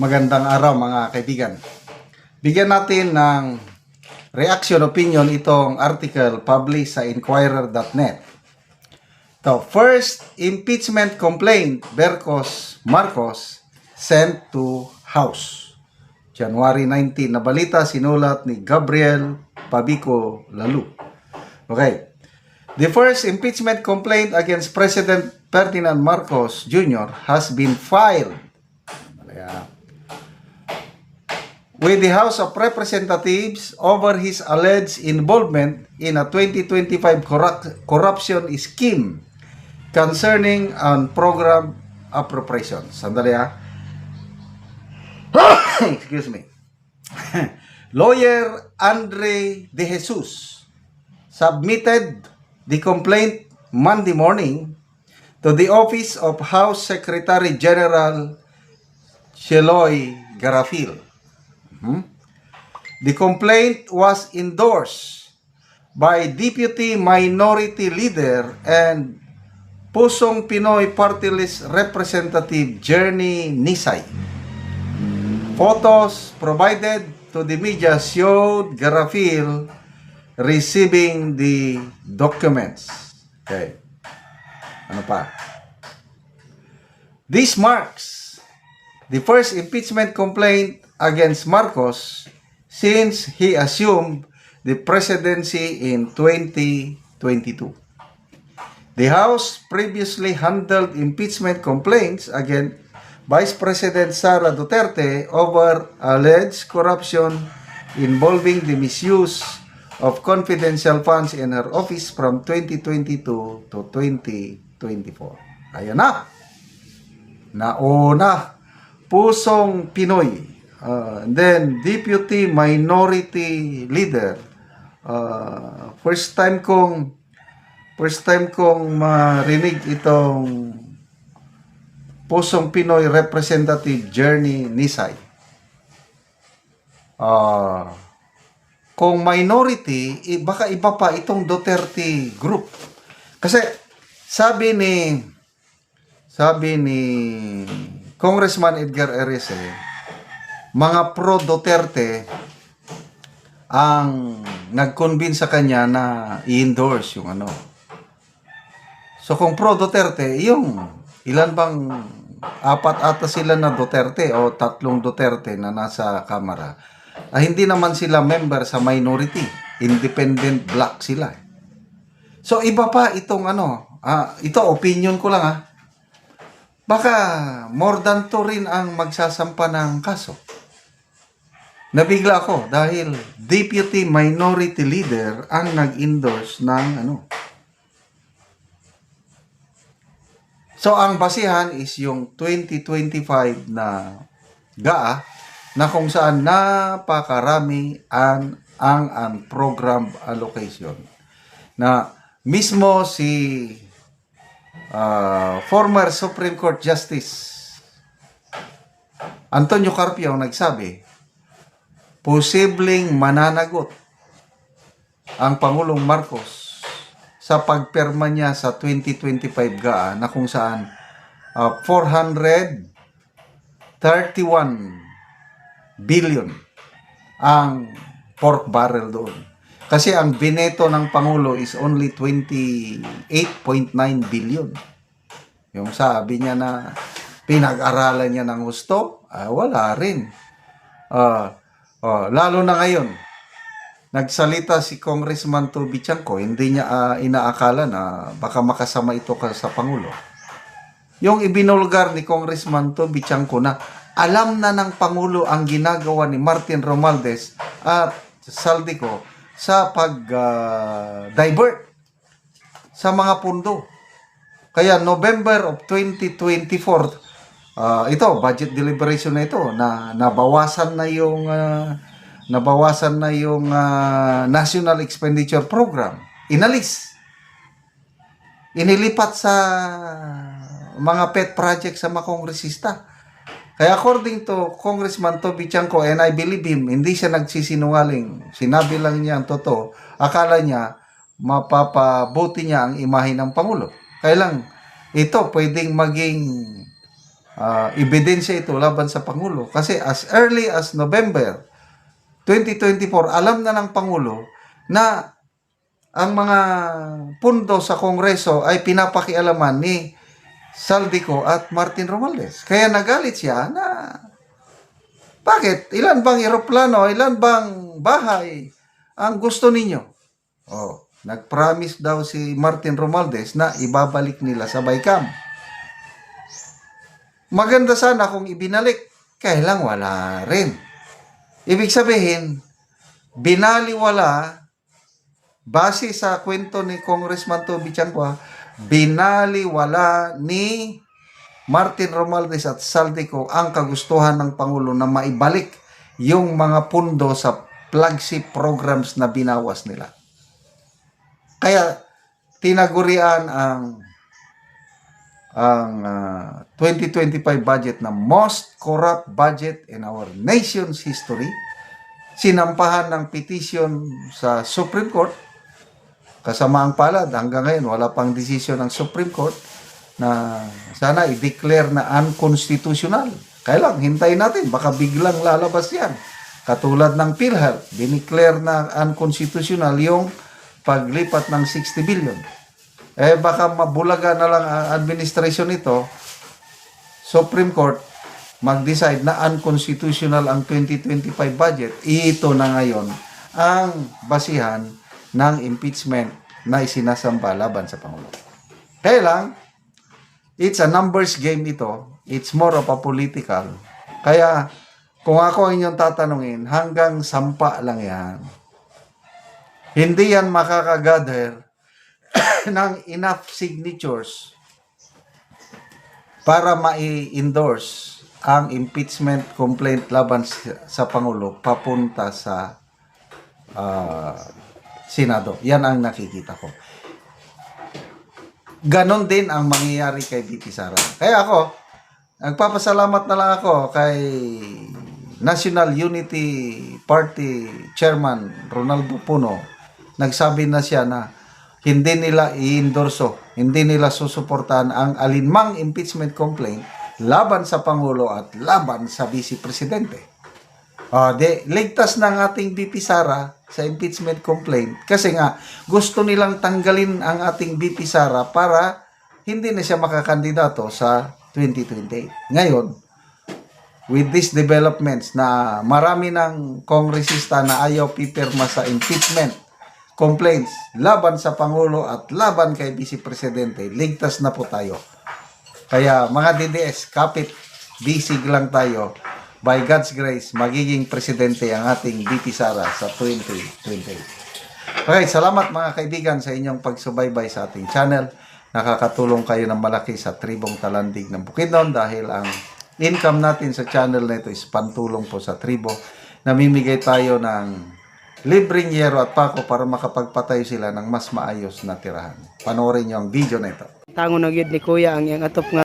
Magandang araw mga kaibigan. Bigyan natin ng reaction opinion itong article published sa Inquirer.net. The first impeachment complaint Marcos sent to House. January 19 na balita, sinulat ni Gabriel Pabico Lalu. Okay. The first impeachment complaint against President Ferdinand Marcos Jr. has been filed with the House of Representatives over his alleged involvement in a 2025 corruption scheme concerning on program appropriations. Sandali ha. Excuse me. Lawyer Andre De Jesus submitted the complaint Monday morning to the Office of House Secretary General Sheloy Garafil. The complaint was endorsed by Deputy Minority Leader and Pusong Pinoy Party List Representative Journey Nisay. Photos provided to the media showed Garafil receiving the documents. Okay. Ano pa? This marks the first impeachment complaint against Marcos since he assumed the presidency in 2022. The House previously handled impeachment complaints against Vice President Sara Duterte over alleged corruption involving the misuse of confidential funds in her office from 2022 to 2024. Ayan na! Nauna! Pusong Pinoy. And then Deputy Minority Leader. First time kong marinig itong Pusong Pinoy Representative Journey Nisay. Kung minority, baka iba pa itong Duterte group. Kasi sabi ni Congressman Edgar Erese, mga pro-Duterte ang nag-convince sa kanya na i-endorse yung ano. So kung pro-Duterte, yung ilan bang apat ata sila na Duterte o tatlong Duterte na nasa Kamara, hindi naman sila member sa minority. Independent block sila. So iba pa itong ito opinion ko lang baka more than 2 rin ang magsasampa ng kaso. Nabigla ako dahil Deputy Minority Leader ang nag-endorse ng So ang basihan is yung 2025 na GAA na kung saan napakarami ang program allocation. Na mismo si former Supreme Court Justice Antonio Carpio nagsabi, posibleng mananagot ang Pangulong Marcos sa pagpirma niya sa 2025 GAA na kung saan 431 billion ang pork barrel doon. Kasi ang bineto ng Pangulo is only 28.9 billion. Yung sabi niya na pinag-aralan niya ng gusto, wala rin. Lalo na ngayon, nagsalita si Congressman Toby Chanco, hindi niya inaakala na baka makasama ito sa Pangulo. Yung ibinulgar ni Congressman Toby Chanco na alam na ng Pangulo ang ginagawa ni Martin Romualdez at Saldico sa pag-divert sa mga pundo. Kaya November of 2024, ito, budget deliberation na ito, na nabawasan na yung National Expenditure Program. Inilipat sa mga pet project sa mga kongresista. Kaya according to Congressman Toby Chanco, and I believe him, hindi siya nagsisinungaling. Sinabi lang niya ang totoo. Akala niya, mapapabuti niya ang imahe ng Pangulo. Kaya lang, ito pwedeng maging ebidensya ito laban sa Pangulo. Kasi as early as November 2024, alam na ng Pangulo na ang mga pundo sa Kongreso ay pinapakialaman ni Saldico at Martin Romualdez. Kaya nagalit siya na bakit? Ilan bang eroplano, ilan bang bahay ang gusto ninyo? Oh, nag-promise daw si Martin Romualdez na ibabalik nila sa Baykam. Maganda sana kung ibinalik, kaya lang wala rin. Ibig sabihin, binaliwala, base sa kwento ni Congressman Toby Chanqua, binaliwala ni Martin Romualdez at Saldico ang kagustuhan ng Pangulo na maibalik yung mga pundo sa flagship programs na binawas nila. Kaya tinagurian ang 2025 budget na most corrupt budget in our nation's history. Sinampahan ng petition sa Supreme Court. Kasamaang palad, hanggang ngayon wala pang desisyon ng Supreme Court na sana i-declare na unconstitutional. Kaya lang, hintayin natin, baka biglang lalabas yan. Katulad ng PhilHealth, dineclare na unconstitutional yung paglipat ng 60 billion. Baka mabulaga na lang ang administration nito, Supreme Court, mag-decide na unconstitutional ang 2025 budget. Ito na ngayon ang basihan ng impeachment na isinasamba laban sa Pangulo. Kaya lang, it's a numbers game ito. It's more of a political. Kaya, kung ako ang inyong tatanungin, hanggang 10 lang yan. Hindi yan makakagather ng enough signatures para ma-endorse ang impeachment complaint laban sa Pangulo papunta sa Senado. Yan ang nakikita ko. Ganon din ang mangyayari kay VP Sara. Kaya ako, nagpapasalamat na lang ako kay National Unity Party Chairman Ronaldo Puno. Nagsabi na siya na hindi nila i-endorso, hindi nila susuportahan ang alinmang impeachment complaint laban sa Pangulo at laban sa Vice Presidente. Ligtas ng ating VP Sara sa impeachment complaint kasi nga gusto nilang tanggalin ang ating VP Sara para hindi na siya makakandidato sa 2028. Ngayon, with these developments na marami ng kongresista na ayaw pipirma sa impeachment complaints laban sa Pangulo at laban kay Vice Presidente, ligtas na po tayo. Kaya mga DDS, kapit, bisig lang tayo. By God's grace, magiging presidente ang ating VP Sara sa 2028. Okay, salamat mga kaibigan sa inyong pagsubaybay sa ating channel. Nakakatulong kayo ng malaki sa tribong Talandig ng Bukidnon dahil ang income natin sa channel na ito is pantulong po sa tribo. Namimigay tayo ng libreng yero at pako para makapagpatayo sila ng mas maayos na tirahan. Panoorin nyo ang video na ito. Tango na gyud ni Kuya ang iyang atop nga